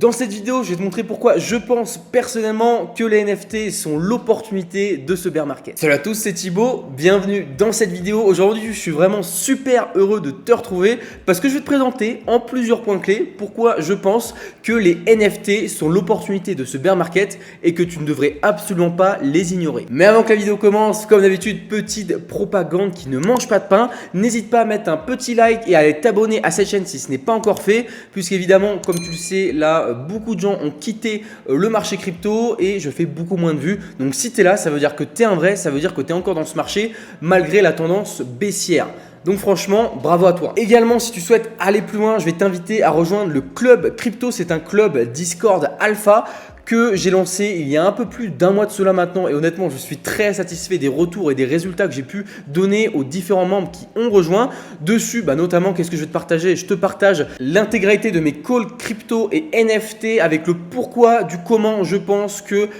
Dans cette vidéo, je vais te montrer pourquoi je pense personnellement que les NFT sont l'opportunité de ce bear market. Salut à tous, c'est Thibaut, bienvenue dans cette vidéo. Aujourd'hui, je suis vraiment super heureux de te retrouver parce que je vais te présenter en plusieurs points clés pourquoi je pense que les NFT sont l'opportunité de ce bear market et que tu ne devrais absolument pas les ignorer. Mais avant que la vidéo commence, comme d'habitude, petite propagande qui ne mange pas de pain. N'hésite pas à mettre un petit like et à aller t'abonner à cette chaîne si ce n'est pas encore fait, puisqu'évidemment, comme tu le sais, là, beaucoup de gens ont quitté le marché crypto et je fais beaucoup moins de vues. Donc si tu es là, ça veut dire que tu es un vrai, ça veut dire que tu es encore dans ce marché malgré la tendance baissière. Donc franchement, bravo à toi. Également, si tu souhaites aller plus loin, je vais t'inviter à rejoindre le club crypto. C'est un club Discord Alpha que j'ai lancé il y a un peu plus d'un mois de cela maintenant et honnêtement je suis très satisfait des retours et des résultats que j'ai pu donner aux différents membres qui ont rejoint. Dessus, notamment, qu'est-ce que je vais te partager? Je te partage l'intégralité de mes calls crypto et NFT avec le pourquoi du comment je pense que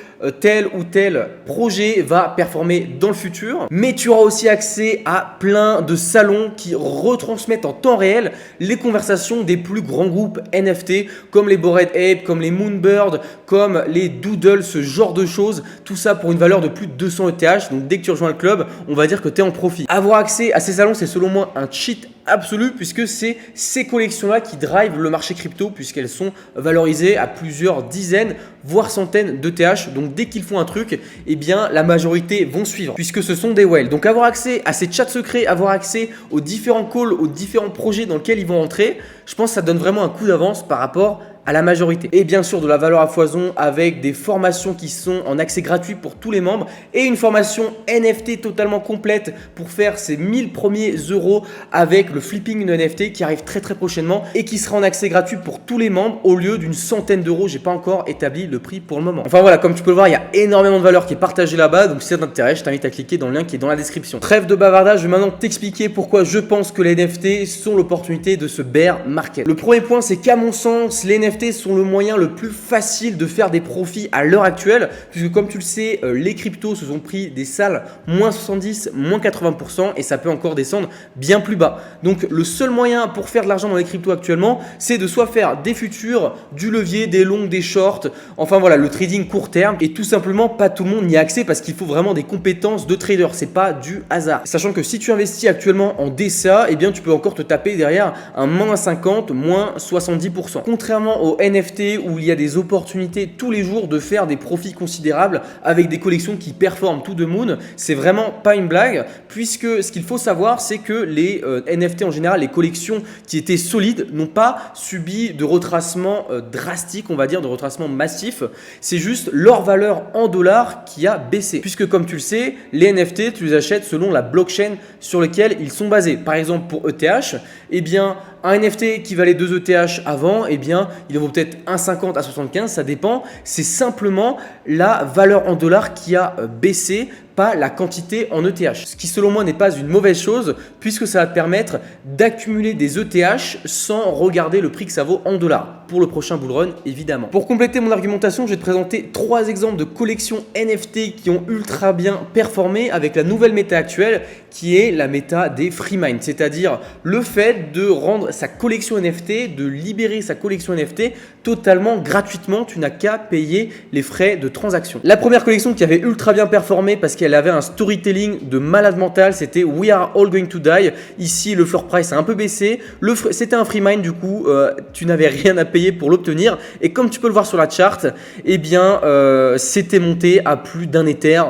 tel ou tel projet va performer dans le futur. Mais tu auras aussi accès à plein de salons qui retransmettent en temps réel les conversations des plus grands groupes NFT comme les Bored Ape, comme les Moonbird, comme les Doodle, ce genre de choses. Tout ça pour une valeur de plus de 200 ETH. Donc dès que tu rejoins le club, on va dire que tu es en profit. Avoir accès à ces salons, c'est selon moi un cheat absolu puisque c'est ces collections-là qui drivent le marché crypto puisqu'elles sont valorisées à plusieurs dizaines voire centaines d'ETH. Donc dès qu'ils font un truc, eh bien la majorité vont suivre puisque ce sont des whales. Donc avoir accès à ces chats secrets, avoir accès aux différents calls, aux différents projets dans lesquels ils vont entrer, je pense que ça donne vraiment un coup d'avance par rapport à la majorité. Et bien sûr de la valeur à foison avec des formations qui sont en accès gratuit pour tous les membres et une formation NFT totalement complète pour faire ses 1000 premiers euros avec le flipping de NFT qui arrive très prochainement et qui sera en accès gratuit pour tous les membres au lieu d'une centaine d'euros. J'ai pas encore établi le prix pour le moment. Enfin voilà, comme tu peux le voir, il y a énormément de valeur qui est partagée là-bas. Donc si ça t'intéresse, je t'invite à cliquer dans le lien qui est dans la description. Trêve de bavardage, je vais maintenant t'expliquer pourquoi je pense que les NFT sont l'opportunité de ce bear market. Le premier point, c'est qu'à mon sens, les NFT sont le moyen le plus facile de faire des profits à l'heure actuelle puisque comme tu le sais, les cryptos se sont pris des salles moins 70, moins 80% et ça peut encore descendre bien plus bas. Donc le seul moyen pour faire de l'argent dans les cryptos actuellement, c'est de soit faire des futurs, du levier, des longs, des shorts, enfin voilà, le trading court terme et tout simplement pas tout le monde n'y a accès parce qu'il faut vraiment des compétences de trader, c'est pas du hasard. Sachant que si tu investis actuellement en DCA, eh bien tu peux encore te taper derrière un moins 50, moins 70%. Contrairement au NFT où il y a des opportunités tous les jours de faire des profits considérables avec des collections qui performent tout de moon, c'est vraiment pas une blague puisque ce qu'il faut savoir c'est que les NFT en général, les collections qui étaient solides n'ont pas subi de retracement drastique, on va dire de retracement massif, c'est juste leur valeur en dollars qui a baissé puisque comme tu le sais, les NFT tu les achètes selon la blockchain sur laquelle ils sont basés. Par exemple pour ETH, eh bien un NFT qui valait 2 ETH avant, eh bien il en vaut peut-être 1,50 à 75, ça dépend. C'est simplement la valeur en dollars qui a baissé, pas la quantité en ETH. Ce qui selon moi n'est pas une mauvaise chose puisque ça va te permettre d'accumuler des ETH sans regarder le prix que ça vaut en dollars pour le prochain bull run évidemment. Pour compléter mon argumentation, je vais te présenter 3 exemples de collections NFT qui ont ultra bien performé avec la nouvelle méta actuelle qui est la méta des free mind, c'est-à-dire le fait de rendre sa collection NFT, de libérer sa collection NFT totalement gratuitement, tu n'as qu'à payer les frais de transaction. La première collection qui avait ultra bien performé parce qu'elle avait un storytelling de malade mental, c'était We Are All Going to Die. Ici, le floor price a un peu baissé. C'était un free mind, du coup, tu n'avais rien à payer pour l'obtenir. Et comme tu peux le voir sur la charte, eh bien, c'était monté à plus d'un Ether.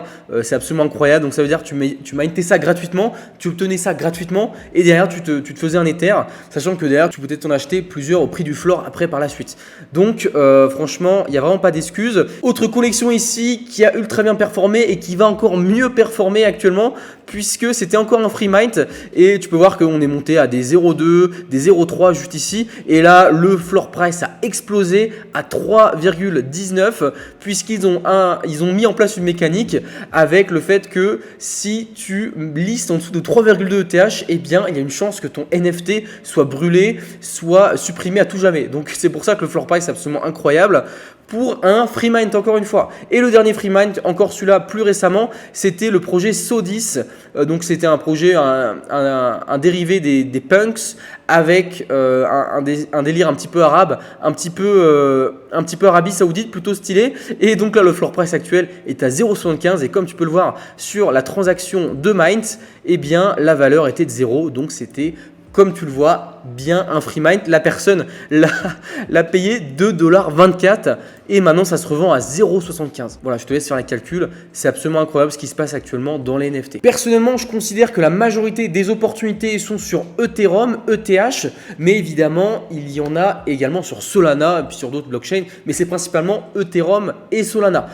C'est absolument incroyable. Donc, ça veut dire que tu mintais ça gratuitement, tu obtenais ça gratuitement et derrière, tu te faisais un Ether, sachant que derrière, tu pouvais t'en acheter plusieurs au prix du floor après par la suite. Donc, franchement, il n'y a vraiment pas d'excuses. Autre collection ici qui a ultra bien performé et qui va encore mieux performer actuellement puisque c'était encore un free mint et tu peux voir qu'on est monté à des 0,2, des 0,3 juste ici et là le floor price a explosé à 3,19 puisqu'ils ont mis en place une mécanique avec le fait que si tu listes en dessous de 3,2 ETH, eh bien il y a une chance que ton NFT soit brûlé, soit supprimé à tout jamais. Donc c'est pour ça que le floor price est absolument incroyable pour un free mint encore une fois. Et le dernier free mint, encore celui-là plus récemment, c'était le projet Sodis. Donc c'était un projet, un dérivé des punks avec un délire un petit peu arabe, un petit peu Arabie Saoudite, plutôt stylé. Et donc là, le floor price actuel est à 0,75 et comme tu peux le voir sur la transaction de Mint, eh bien la valeur était de 0, donc c'était, comme tu le vois, bien un free mint. La personne l'a payé 2,24 $ et maintenant ça se revend à 0,75. Voilà, je te laisse faire les calculs. C'est absolument incroyable ce qui se passe actuellement dans les NFT. Personnellement, je considère que la majorité des opportunités sont sur Ethereum, ETH, mais évidemment, il y en a également sur Solana et puis sur d'autres blockchains, mais c'est principalement Ethereum et Solana.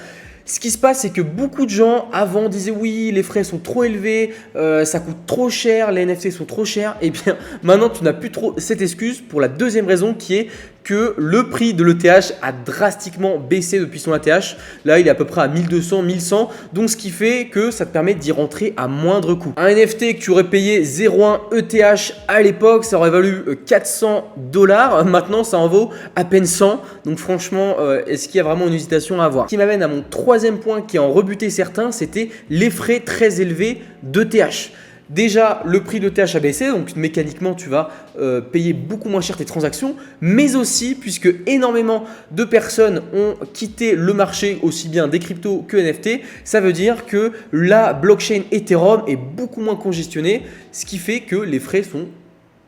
Ce qui se passe, c'est que beaucoup de gens avant disaient oui, les frais sont trop élevés, ça coûte trop cher, les NFT sont trop chers. Et bien maintenant, tu n'as plus trop cette excuse pour la deuxième raison qui est que le prix de l'ETH a drastiquement baissé depuis son ATH. Là, il est à peu près à 1200, 1100. Donc, ce qui fait que ça te permet d'y rentrer à moindre coût. Un NFT que tu aurais payé 0,1 ETH à l'époque, ça aurait valu 400 $. Maintenant, ça en vaut à peine 100. Donc, franchement, est-ce qu'il y a vraiment une hésitation à avoir? Ce qui m'amène à mon troisième point qui a en rebuté certains, c'était les frais très élevés d'ETH. Déjà, le prix de l'ETH a baissé, donc mécaniquement, tu vas payer beaucoup moins cher tes transactions, mais aussi, puisque énormément de personnes ont quitté le marché, aussi bien des cryptos que NFT, ça veut dire que la blockchain Ethereum est beaucoup moins congestionnée, ce qui fait que les frais sont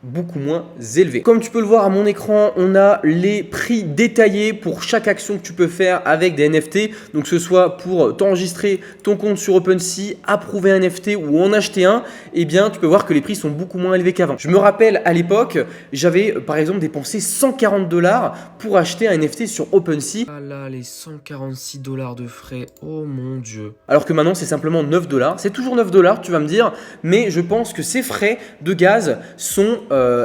beaucoup moins élevé. Comme tu peux le voir à mon écran, on a les prix détaillés pour chaque action que tu peux faire avec des NFT. Donc que ce soit pour t'enregistrer ton compte sur OpenSea, approuver un NFT ou en acheter un, eh bien tu peux voir que les prix sont beaucoup moins élevés qu'avant. Je me rappelle à l'époque, j'avais par exemple dépensé 140 $ pour acheter un NFT sur OpenSea. Ah là, les 146 $ de frais, oh mon dieu. Alors que maintenant c'est simplement 9 $. C'est toujours 9 $, tu vas me dire, mais je pense que ces frais de gaz sont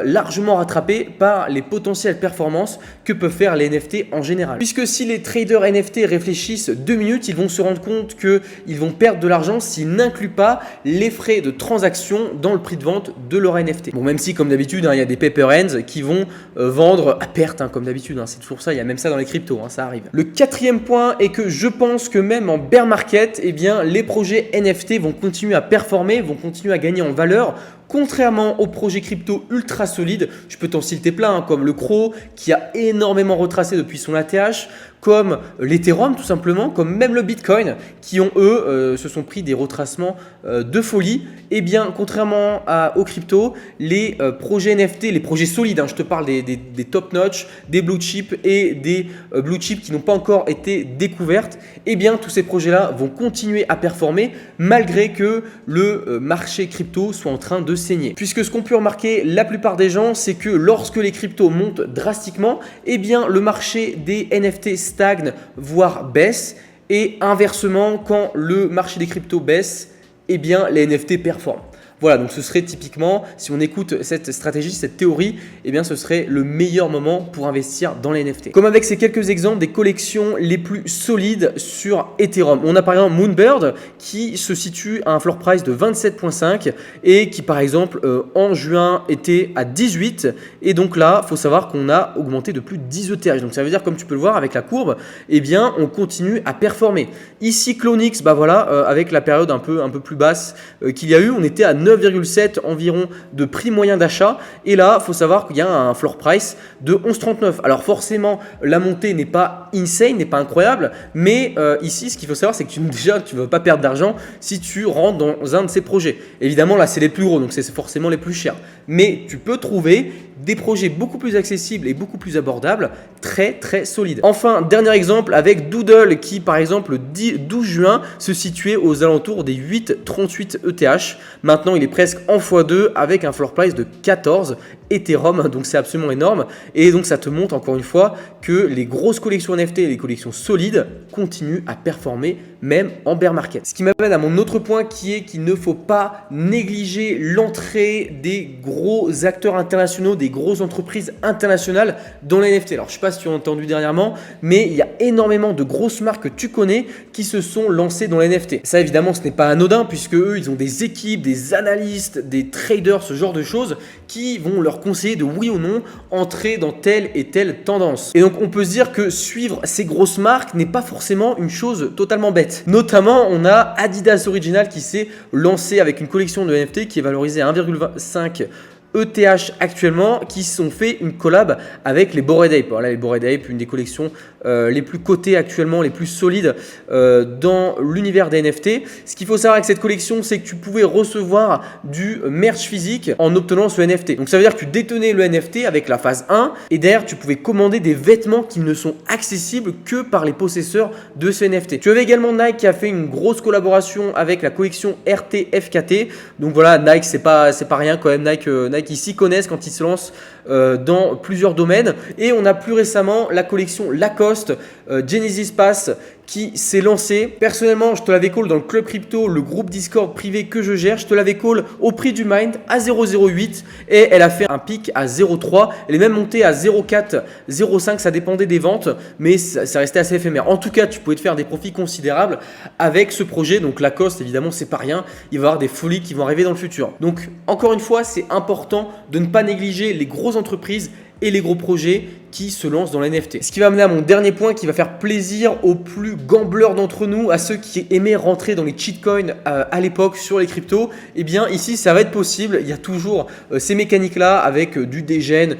largement rattrapé par les potentielles performances que peuvent faire les NFT en général. Puisque si les traders NFT réfléchissent 2 minutes, ils vont se rendre compte qu'ils vont perdre de l'argent s'ils n'incluent pas les frais de transaction dans le prix de vente de leur NFT. Bon, même si comme d'habitude, il y a des paper hands qui vont vendre à perte, comme d'habitude, c'est toujours ça, il y a même ça dans les cryptos, ça arrive. Le quatrième point est que je pense que même en bear market, eh bien, les projets NFT vont continuer à performer, vont continuer à gagner en valeur. Contrairement aux projets crypto ultra solides, je peux t'en citer plein, comme le CRO qui a énormément retracé depuis son ATH, comme l'Ethereum tout simplement, comme même le Bitcoin qui ont se sont pris des retracements de folie. Et bien contrairement aux cryptos, les projets NFT, les projets solides, je te parle des top notch, des blue chips et des blue chips qui n'ont pas encore été découvertes, et bien tous ces projets là vont continuer à performer malgré que le marché crypto soit en train de saigner. Puisque ce qu'ont pu remarquer la plupart des gens, c'est que lorsque les cryptos montent drastiquement, eh bien le marché des NFT stagne, voire baisse. Et inversement, quand le marché des cryptos baisse, eh bien les NFT performent. Voilà, donc ce serait typiquement, si on écoute cette stratégie, cette théorie, eh bien ce serait le meilleur moment pour investir dans les NFT. Comme avec ces quelques exemples des collections les plus solides sur Ethereum. On a par exemple Moonbird qui se situe à un floor price de 27,5 et qui par exemple en juin était à 18. Et donc là, il faut savoir qu'on a augmenté de plus de 10 ETH. Donc ça veut dire, comme tu peux le voir avec la courbe, eh bien on continue à performer. Ici Clonix, bah voilà, avec la période un peu plus basse qu'il y a eu, on était à 9,7 environ de prix moyen d'achat. Et là, il faut savoir qu'il y a un floor price de 11,39. Alors forcément, la montée n'est pas insane, n'est pas incroyable. Mais ici, ce qu'il faut savoir, c'est que tu ne vas pas perdre d'argent si tu rentres dans un de ces projets. Évidemment, là, c'est les plus gros, donc c'est forcément les plus chers. Mais tu peux trouver des projets beaucoup plus accessibles et beaucoup plus abordables, très très solides. Enfin, dernier exemple avec Doodle qui, par exemple, le 12 juin, se situait aux alentours des 8,38 ETH. Maintenant, il est presque en x2 avec un floor price de 14 Ethereum, donc c'est absolument énorme. Et donc ça te montre encore une fois que les grosses collections NFT et les collections solides continuent à performer même en bear market. Ce qui m'amène à mon autre point qui est qu'il ne faut pas négliger l'entrée des gros acteurs internationaux, des grosses entreprises internationales dans les NFT. Alors je ne sais pas si tu as entendu dernièrement, mais il y a énormément de grosses marques que tu connais qui se sont lancées dans les NFT. Ça évidemment ce n'est pas anodin puisque eux ils ont des équipes, des analystes, des traders, ce genre de choses qui vont leur conseiller de oui ou non entrer dans telle et telle tendance. Et donc on peut se dire que suivre ces grosses marques n'est pas forcément une chose totalement bête. net. Notamment, on a Adidas Original qui s'est lancé avec une collection de NFT qui est valorisée à 1,25 ETH actuellement, qui sont fait une collab avec les Bored Ape. Voilà, les Bored Ape, une des collections les plus cotées actuellement, les plus solides dans l'univers des NFT. Ce qu'il faut savoir avec cette collection, c'est que tu pouvais recevoir du merch physique en obtenant ce NFT. Donc ça veut dire que tu détenais le NFT avec la phase 1 et derrière tu pouvais commander des vêtements qui ne sont accessibles que par les possesseurs de ce NFT. Tu avais également Nike qui a fait une grosse collaboration avec la collection RTFKT. Donc voilà, Nike c'est pas rien quand même. Nike ils s'y connaissent quand ils se lancent dans plusieurs domaines. Et on a plus récemment la collection Lacoste Genesis Pass qui s'est lancée. Personnellement, je te l'avais call dans le club crypto, le groupe Discord privé que je gère. Je te l'avais call au prix du Mind à 0,08 et elle a fait un pic à 0,3. Elle est même montée à 0,4, 0,5. Ça dépendait des ventes, mais ça restait assez éphémère. En tout cas, tu pouvais te faire des profits considérables avec ce projet. Donc Lacoste, évidemment, c'est pas rien. Il va y avoir des folies qui vont arriver dans le futur. Donc, encore une fois, c'est important de ne pas négliger les grosses entreprises et les gros projets qui se lancent dans les NFT. Ce qui va amener à mon dernier point qui va faire plaisir aux plus gambleurs d'entre nous, à ceux qui aimaient rentrer dans les cheat coins à l'époque sur les cryptos. Et bien ici ça va être possible, il y a toujours ces mécaniques là avec du degen,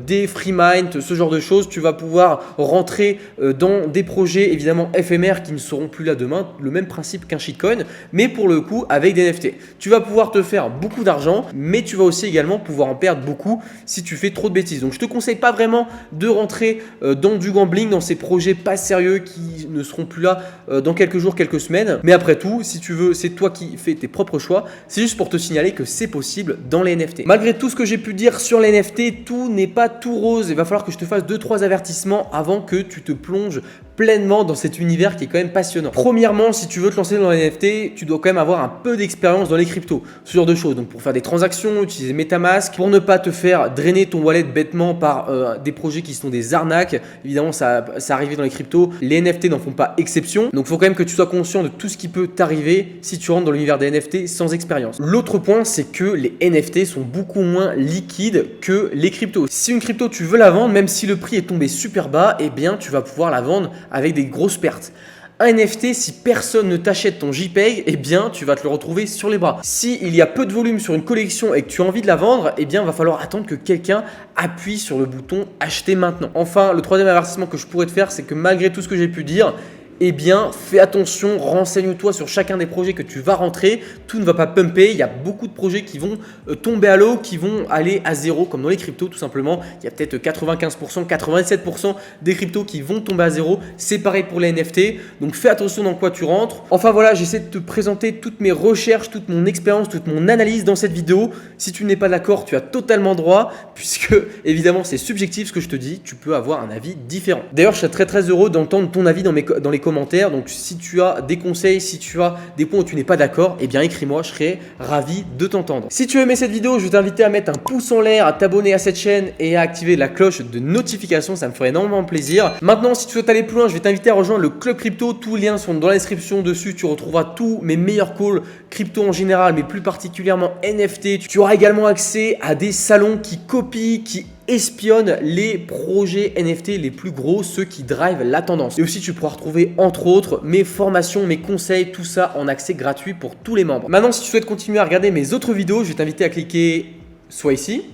des free mind, ce genre de choses. Tu vas pouvoir rentrer dans des projets évidemment éphémères qui ne seront plus là demain, le même principe qu'un shitcoin, mais pour le coup avec des NFT. Tu vas pouvoir te faire beaucoup d'argent, mais tu vas aussi également pouvoir en perdre beaucoup si tu fais trop de bêtises. Donc je te conseille pas vraiment de rentrer dans du gambling, dans ces projets pas sérieux qui ne seront plus là dans quelques jours, quelques semaines. Mais après tout, si tu veux, c'est toi qui fais tes propres choix. C'est juste pour te signaler que c'est possible dans les NFT. Malgré tout ce que j'ai pu dire sur les NFT, tout n'est pas tout rose. Il va falloir que je te fasse 2-3 avertissements avant que tu te plonges pleinement dans cet univers qui est quand même passionnant. Premièrement, si tu veux te lancer dans les NFT, tu dois quand même avoir un peu d'expérience dans les cryptos, ce genre de choses. Donc pour faire des transactions, utiliser MetaMask, pour ne pas te faire drainer ton wallet bêtement par des projets qui sont des arnaques. Évidemment, ça arrive dans les cryptos. Les NFT n'en font pas exception. Donc il faut quand même que tu sois conscient de tout ce qui peut t'arriver si tu rentres dans l'univers des NFT sans expérience. L'autre point, c'est que les NFT sont beaucoup moins liquides que les cryptos. Si une crypto, tu veux la vendre, même si le prix est tombé super bas, eh bien tu vas pouvoir la vendre avec des grosses pertes. Un NFT, si personne ne t'achète ton JPEG, eh bien tu vas te le retrouver sur les bras. Si il y a peu de volume sur une collection et que tu as envie de la vendre, eh bien il va falloir attendre que quelqu'un appuie sur le bouton acheter maintenant. Enfin, le troisième avertissement que je pourrais te faire, c'est que malgré tout ce que j'ai pu dire, eh bien, fais attention, renseigne-toi sur chacun des projets que tu vas rentrer. Tout ne va pas pumper. Il y a beaucoup de projets qui vont tomber à l'eau, qui vont aller à zéro, comme dans les cryptos, tout simplement. Il y a peut-être 95%, 87% des cryptos qui vont tomber à zéro. C'est pareil pour les NFT. Donc, fais attention dans quoi tu rentres. Enfin, voilà, j'essaie de te présenter toutes mes recherches, toute mon expérience, toute mon analyse dans cette vidéo. Si tu n'es pas d'accord, tu as totalement droit, puisque, évidemment, c'est subjectif ce que je te dis. Tu peux avoir un avis différent. D'ailleurs, je serais très, très heureux d'entendre ton avis dans les commentaires. Donc si tu as des conseils, si tu as des points où tu n'es pas d'accord, eh bien écris-moi, je serai ravi de t'entendre. Si tu as aimé cette vidéo, je vais t'inviter à mettre un pouce en l'air, à t'abonner à cette chaîne et à activer la cloche de notification, ça me ferait énormément plaisir. Maintenant, si tu souhaites aller plus loin, je vais t'inviter à rejoindre le club crypto. Tous les liens sont dans la description. Dessus, tu retrouveras tous mes meilleurs calls crypto en général, mais plus particulièrement NFT. Tu auras également accès à des salons qui copient, qui espionne les projets NFT les plus gros, ceux qui drivent la tendance. Et aussi tu pourras retrouver entre autres mes formations, mes conseils, tout ça en accès gratuit pour tous les membres. Maintenant, si tu souhaites continuer à regarder mes autres vidéos, je vais t'inviter à cliquer soit ici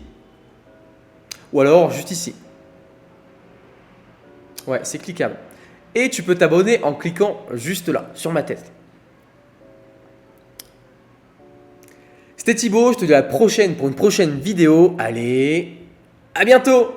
ou alors juste ici. Ouais, c'est cliquable. Et tu peux t'abonner en cliquant juste là, sur ma tête. C'était Thibaut, je te dis à la prochaine pour une prochaine vidéo. Allez, à bientôt!